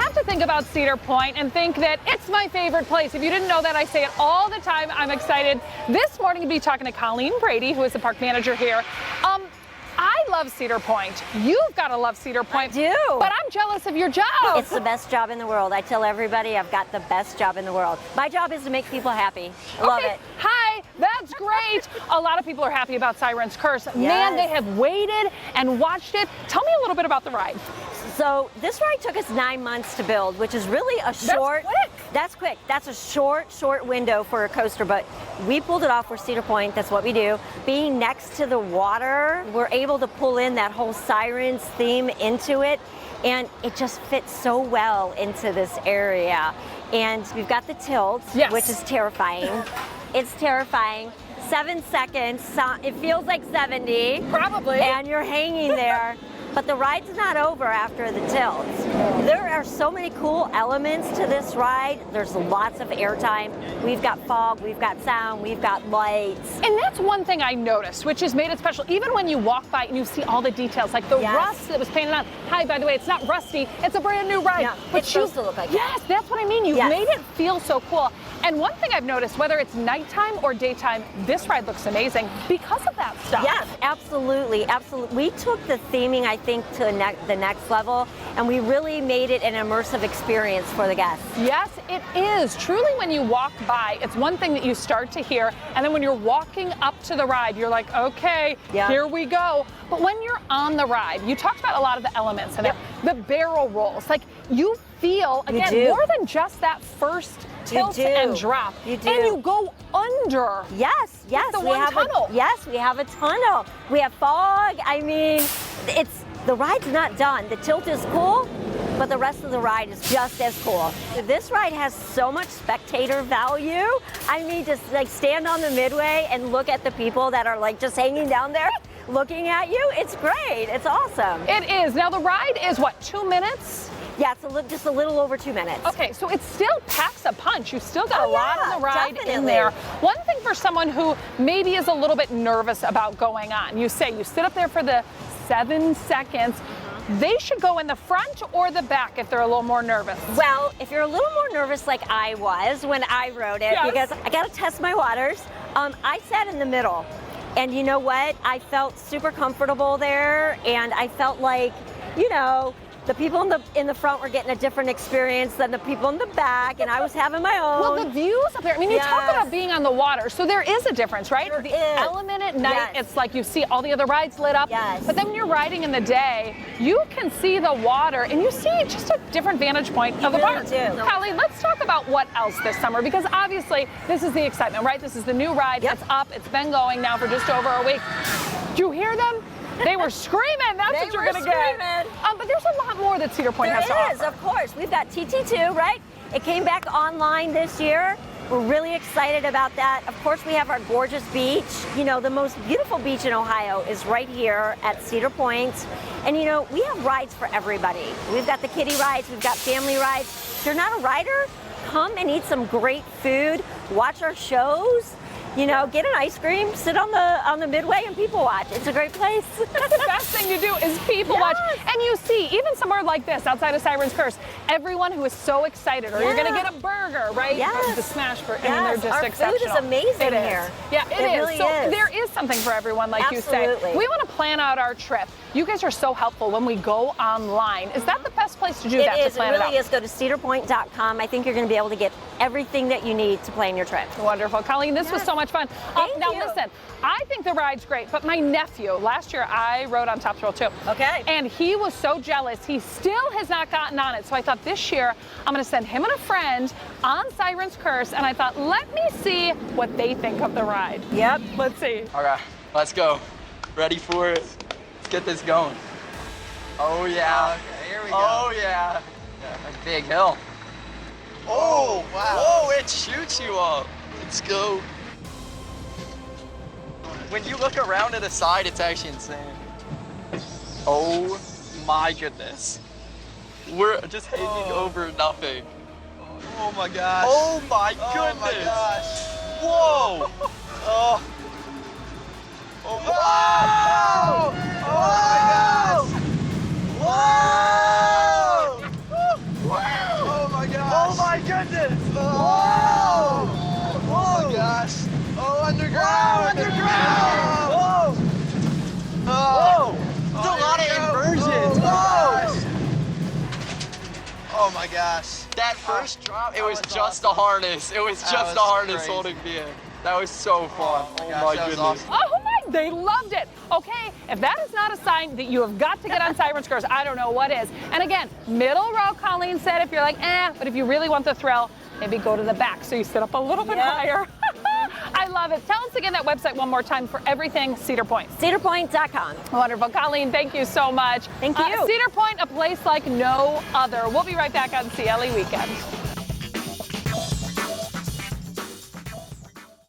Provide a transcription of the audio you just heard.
have to think about Cedar Point and think that it's my favorite place. If you didn't know that, I say it all the time. I'm excited this morning to be talking to Colleen Brady, who is the park manager here. I love Cedar Point. You've got to love Cedar Point. I do. But I'm jealous of your job. It's the best job in the world. I tell everybody I've got the best job in the world. My job is to make people happy. I love it. Hi, that's great. A lot of people are happy about Siren'S Curse. Yes. Man, they have waited and watched it. Tell me a little bit about the ride. So this ride took us 9 months to build, which is really a short. That's quick. That's quick. That's a short window for a coaster, but we pulled it off for Cedar Point. That's what we do. Being next to the water, we're able to pull in that whole Siren'S theme into it, and it just fits so well into this area. And we've got the tilt, yes, which is terrifying. It's terrifying. 7 seconds. It feels like 70. Probably. And you're hanging there. But the ride's not over after the tilt. There are so many cool elements to this ride. There's lots of airtime. We've got fog, we've got sound, we've got lights. And that's one thing I noticed, which has made it special. Even when you walk by and you see all the details, like the rust that was painted on. Hi, by the way, it's not rusty. It's a brand new ride. Yeah, but it's supposed to look like that. Yes, that's what I mean. You've made it feel so cool. And one thing I've noticed, whether it's nighttime or daytime, this ride looks amazing because of that stuff. Yes, absolutely, absolutely. We took the theming, I think, to the next level, and we really made it an immersive experience for the guests. Yes, it is. Truly, when you walk by, it's one thing that you start to hear, and then when you're walking up to the ride, you're like, okay, here we go. But when you're on the ride, you talked about a lot of the elements in it. The barrel rolls, like you feel, again, more than just that first tilt and drop. You do. And you go under. Yes, yes. The one tunnel. Yes, we have a tunnel. We have fog. I mean, the ride's not done. The tilt is cool, but the rest of the ride is just as cool. This ride has so much spectator value. I mean, just like stand on the midway and look at the people that are like just hanging down there looking at you. It's great. It's awesome. It is. Now the ride is what, 2 minutes? Yeah, it's just a little over 2 minutes. Okay, so it still packs a punch. You've still got a lot of the ride in there. One thing for someone who maybe is a little bit nervous about going on, you say you sit up there for the 7 seconds. They should go in the front or the back if they're a little more nervous. Well, if you're a little more nervous like I was when I rode it, because I got to test my waters, I sat in the middle. And you know what? I felt super comfortable there, and I felt like, you know, the people in the front were getting a different experience than the people in the back, and I was having my own. Well, the views up there, I mean, you talk about being on the water, so there is a difference, right? There the is. element at night, it's like you see all the other rides lit up, but then when you're riding in the day, you can see the water, and you see just a different vantage point of the park. Colleen, let's talk about what else this summer, because obviously this is the excitement, right? This is the new ride, it's up, it's been going now for just over a week. Do you hear them? They were screaming. That's what you're going to get. But there's a lot more that Cedar Point has to offer. There is, of course. We've got TT2, right? It came back online this year. We're really excited about that. Of course, we have our gorgeous beach. You know, the most beautiful beach in Ohio is right here at Cedar Point. And, you know, we have rides for everybody. We've got the kiddie rides. We've got family rides. If you're not a rider, come and eat some great food. Watch our shows. You know, get an ice cream, sit on the midway and people watch. It's a great place. That's the best thing to do is people watch. And you see, even somewhere like this, outside of Siren'S Curse, everyone who is so excited, or you're going to get a burger, right? The smash burger. I mean, they're just exceptional. Our food is amazing here. Yeah, it is. Really so is. there is something for everyone, like you say. We want to plan out our trip. You guys are so helpful when we go online. Is that the best place to do that, to plan it out? It really is. Go to cedarpoint.com. I think you're going to be able to get everything that you need to plan your trip. Wonderful. Colleen, this was so much fun. Now listen, I think the ride's great, but my nephew, last year I rode on Top Thrill too. Okay. And he was so jealous. He still has not gotten on it. So I thought this year I'm going to send him and a friend on Siren'S Curse, and I thought, let me see what they think of the ride. Yep. Let's see. All right, let's go. Ready for it? Let's get this going. Oh yeah. Okay, here we go. Oh yeah. That's a big hill. Oh, wow. Whoa, it shoots you up. Let's go. When you look around to the side, it's actually insane. Oh my goodness. We're just hanging over nothing. Oh my gosh. Oh my goodness. Oh my gosh. Whoa. Oh. Oh my. Whoa! Oh my gosh. Whoa! Woo! goodness! Oh! Oh my gosh! Oh, underground! Underground! Oh! Oh! It's a lot of inversions. Oh, oh my gosh! That first drop, it was was just a harness. It was That just was a harness crazy. holding me in. That was so fun. Oh my Oh gosh, my that was goodness. awesome. Oh my, they loved it. Okay, if that is not a sign that you have got to get on Siren'S Cruise, I don't know what is. And again, middle row, Colleen said, if you're like, but if you really want the thrill, maybe go to the back so you sit up a little bit higher. I love it. Tell us again that website one more time for everything Cedar Point. CedarPoint.com. Wonderful. Colleen, thank you so much. Thank you. Cedar Point, a place like no other. We'll be right back on CLE Weekend.